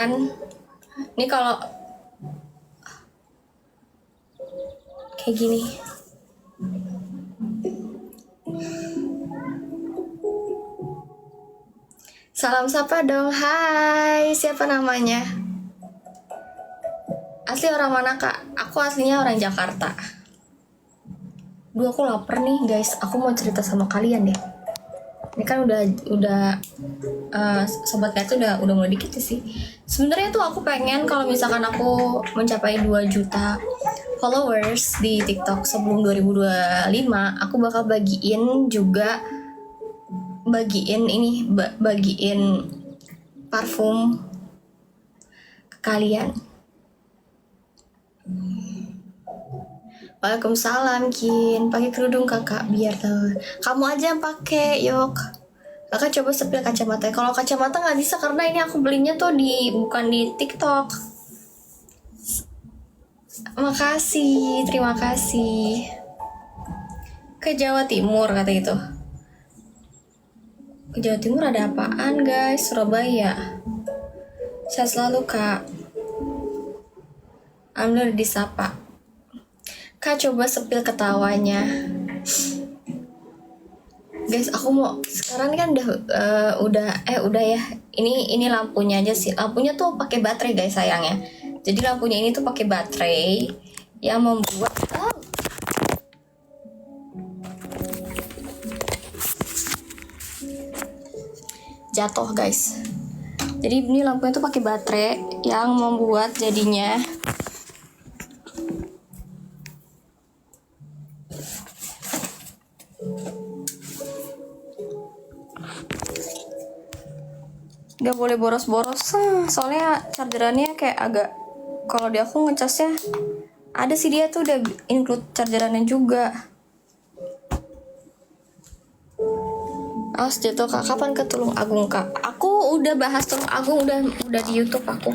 Kan ini kalau kayak gini. Salam sapa dong. Hai, siapa namanya? Asli orang mana, Kak? Aku aslinya orang Jakarta. Duh, aku lapar nih, guys. Aku mau cerita sama kalian deh. Ini kan udah sobat kayak tuh udah mulai dikit sih. Sebenarnya tuh aku pengen kalau misalkan aku mencapai 2 juta followers di TikTok sebelum 2025, aku bakal bagiin parfum ke kalian. Waalaikumsalam, Kin. Pakai kerudung kakak biar tahu. Kamu aja yang pakai, yok. Kakak coba sepil kacamata. Kalau kacamata nggak bisa karena ini aku belinya tuh bukan di TikTok. Makasih, terima kasih. Ke Jawa Timur kata itu. Ke Jawa Timur ada apaan, guys? Surabaya. Saya selalu, Kak. Alhamdulillah disapa. Kak coba sepil ketawanya. Guys, aku mau sekarang kan udah ya. Ini lampunya aja sih. Lampunya tuh pakai baterai, guys, sayangnya. Jadi lampunya ini tuh pakai baterai yang membuat jatuh, guys. Jadi ini lampunya tuh pakai baterai yang membuat jadinya nggak boleh boros-boros, soalnya chargerannya kayak agak, kalau di aku ngecasnya ada sih, dia tuh udah include chargerannya juga. Awas jatuh, Kak. Kapan ke Tulung Agung, Kak? Aku udah bahas Tulung Agung, udah di YouTube aku.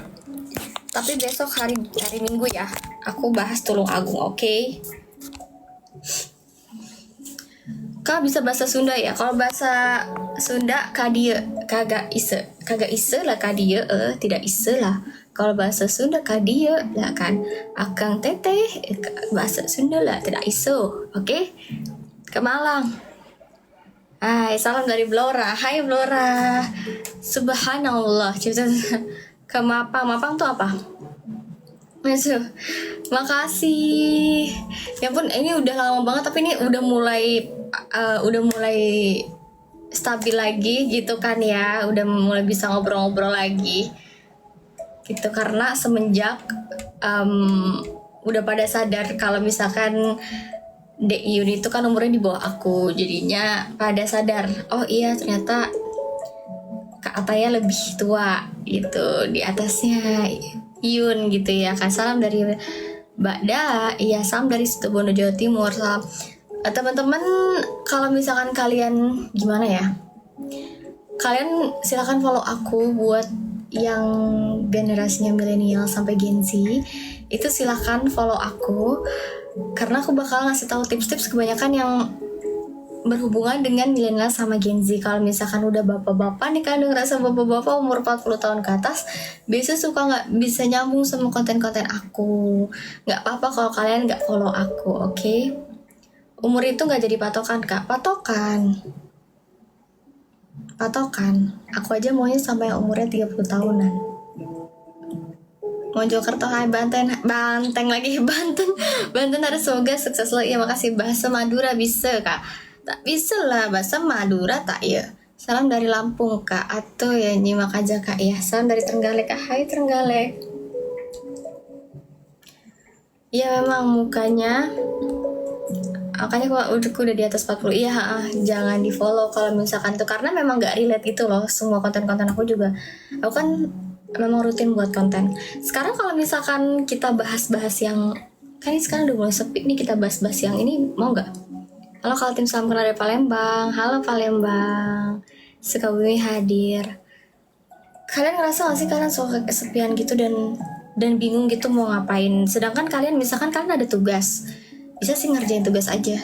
Tapi besok hari Minggu ya, aku bahas Tulung Agung, oke? Kak bisa bahasa Sunda ya? Kalau bahasa Sunda kadia kagak ise lah kadia, tidak ise lah. Kalau bahasa Sunda kadia lah kan akang teteh, bahasa Sunda lah tidak iso, oke? Ke Malang. Hai, salam dari Blora. Hai Blora. Subhanallah. Cerita ke Mapang tuh apa? Masuk. Makasih. Ya pun ini udah lama banget, tapi ini udah mulai stabil lagi gitu kan ya. Udah mulai bisa ngobrol-ngobrol lagi. Gitu karena semenjak udah pada sadar kalau misalkan Dek Yun itu kan umurnya di bawah aku. Jadinya pada sadar, oh iya ternyata Kak Ataya lebih tua gitu di atasnya Yun gitu ya kan. Salam dari Mbak Da, iya salam dari Situbondo Jawa Timur. Salam teman-teman, kalau misalkan kalian gimana ya, kalian silakan follow aku. Buat yang generasinya milenial sampai Gen Z itu silakan follow aku karena aku bakal ngasih tahu tips-tips kebanyakan yang berhubungan dengan milenial sama Gen Z. Kalau misalkan udah bapak-bapak nih kan, ngerasa bapak-bapak umur 40 tahun ke atas biasa suka nggak bisa nyambung sama konten-konten aku. Nggak apa-apa kalau kalian nggak follow aku, oke? Umur itu nggak jadi patokan, Kak. Patokan aku aja maunya sampai umurnya 30 tahunan. Mojokerto, hai Banten lagi. Banten harus semoga sukses lo. Iya makasih. Bahasa Madura bisa, Kak? Tak bisa lah bahasa Madura tak ya. Salam dari Lampung, Kak. Atau ya nyimak aja, Kak ya. Salam dari Trenggalek, Kak. Hai Trenggalek. Ya memang makanya kalau udah di atas 40. Iya, jangan di follow kalau misalkan itu, karena memang gak relate gitu loh. Semua konten-konten aku juga, aku kan memang rutin buat konten. Sekarang kalau misalkan kita bahas-bahas yang, kan ini sekarang udah mulai sepi nih, kita bahas-bahas yang ini, mau gak? Halo Kaltim, salam kenal dari Palembang. Halo Palembang, Sukabumi hadir. Kalian ngerasa gak sih kalian suka kesepian gitu dan bingung gitu mau ngapain? Sedangkan kalian misalkan kalian ada tugas, bisa sih ngerjain tugas aja.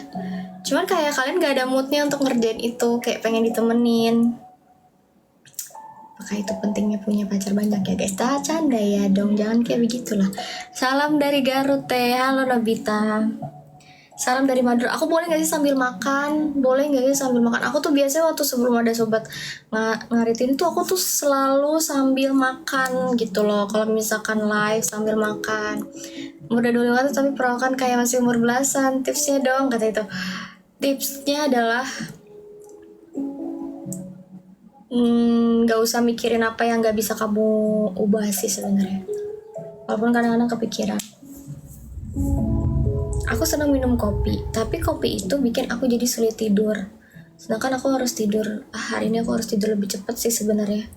Cuman kayak kalian gak ada moodnya untuk ngerjain itu, kayak pengen ditemenin. Maka itu pentingnya punya pacar banyak ya guys. Canda ya dong, jangan kayak begitulah. Salam dari Garut teh. Halo Nobita. Salam dari Madura. Aku boleh gak sih sambil makan? Boleh gak sih sambil makan? Aku tuh biasanya waktu sebelum ada sobat ngaritin tuh aku tuh selalu sambil makan gitu loh. Kalau misalkan live sambil makan. Mudah dulu kata tapi perawakan kayak masih umur belasan. Tipsnya dong kata itu. Tipsnya adalah gak usah mikirin apa yang gak bisa kamu ubah sih sebenarnya. Walaupun kadang-kadang kepikiran. Aku senang minum kopi, tapi kopi itu bikin aku jadi sulit tidur. Sedangkan aku harus tidur, hari ini aku harus tidur lebih cepat sih sebenarnya.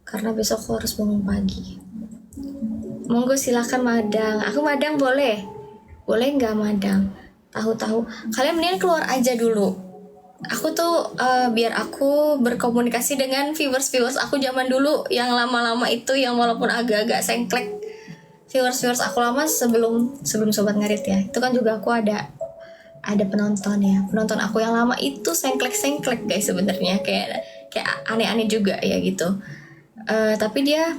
Karena besok aku harus bangun pagi. Monggo silakan madang. Aku madang boleh? Boleh nggak madang? Tahu-tahu. Kalian mendingan keluar aja dulu. Aku tuh biar aku berkomunikasi dengan viewers aku zaman dulu yang lama-lama itu, yang walaupun agak-agak sengklek. Viewers aku lama sebelum sobat ngarit ya, itu kan juga aku ada penonton ya. Penonton aku yang lama itu sengklek guys sebenarnya, kayak aneh-aneh juga ya gitu. Tapi dia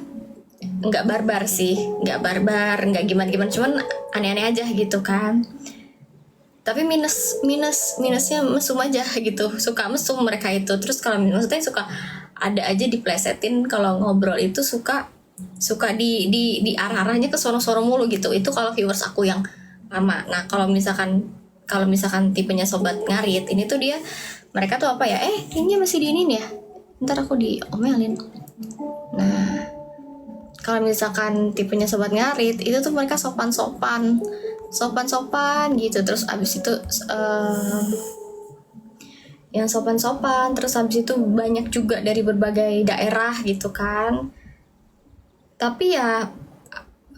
nggak barbar sih, nggak gimana, cuman aneh-aneh aja gitu kan. Tapi minusnya mesum aja gitu, suka mesum mereka itu. Terus kalau maksudnya suka ada aja diplesetin kalau ngobrol itu suka di arah-arahnya ke sono-sono mulu gitu. Itu kalau viewers aku yang lama. Nah kalau misalkan tipenya sobat ngarit ini tuh dia, mereka tuh apa ya, ini masih diinin ya, ntar aku diomelin. Nah kalau misalkan tipenya sobat ngarit itu tuh mereka sopan-sopan gitu. Terus abis itu yang sopan-sopan, terus abis itu banyak juga dari berbagai daerah gitu kan. Tapi ya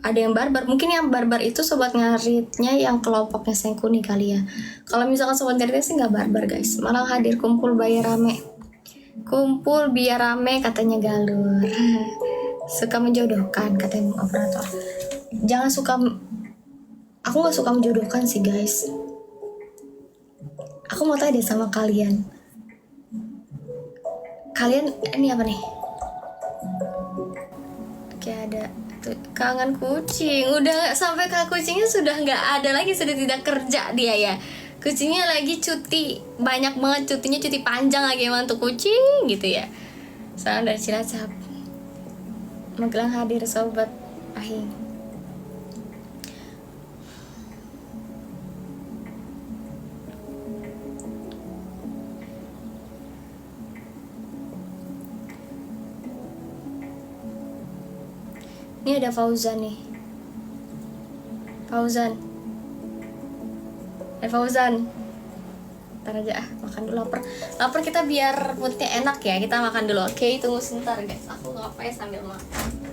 ada yang barbar. Mungkin yang barbar itu sobat ngaritnya yang kelompoknya Sengkuni kali ya. Kalau misalkan sobat ngaritnya sih nggak barbar guys, malah hadir kumpul biar rame katanya galur. Suka menjodohkan katanya operator. Aku nggak suka menjodohkan sih guys. Aku mau tanya deh sama kalian ini apa nih? Oke, ada tuh, kangen kucing. Udah nggak sampai ke kucingnya, sudah nggak ada lagi, sudah tidak kerja dia ya. Kucingnya lagi cuti, banyak banget cutinya, cuti panjang lagi emang tuh kucing gitu ya. Salam dari Cilacap. Magelang hadir sobat Ahing. Ini ada Fauzan nih. Fauzan. Ntar aja makan dulu, lapar kita biar moodnya enak ya. Kita makan dulu. Oke, tunggu sebentar guys. Aku ngapain sambil makan.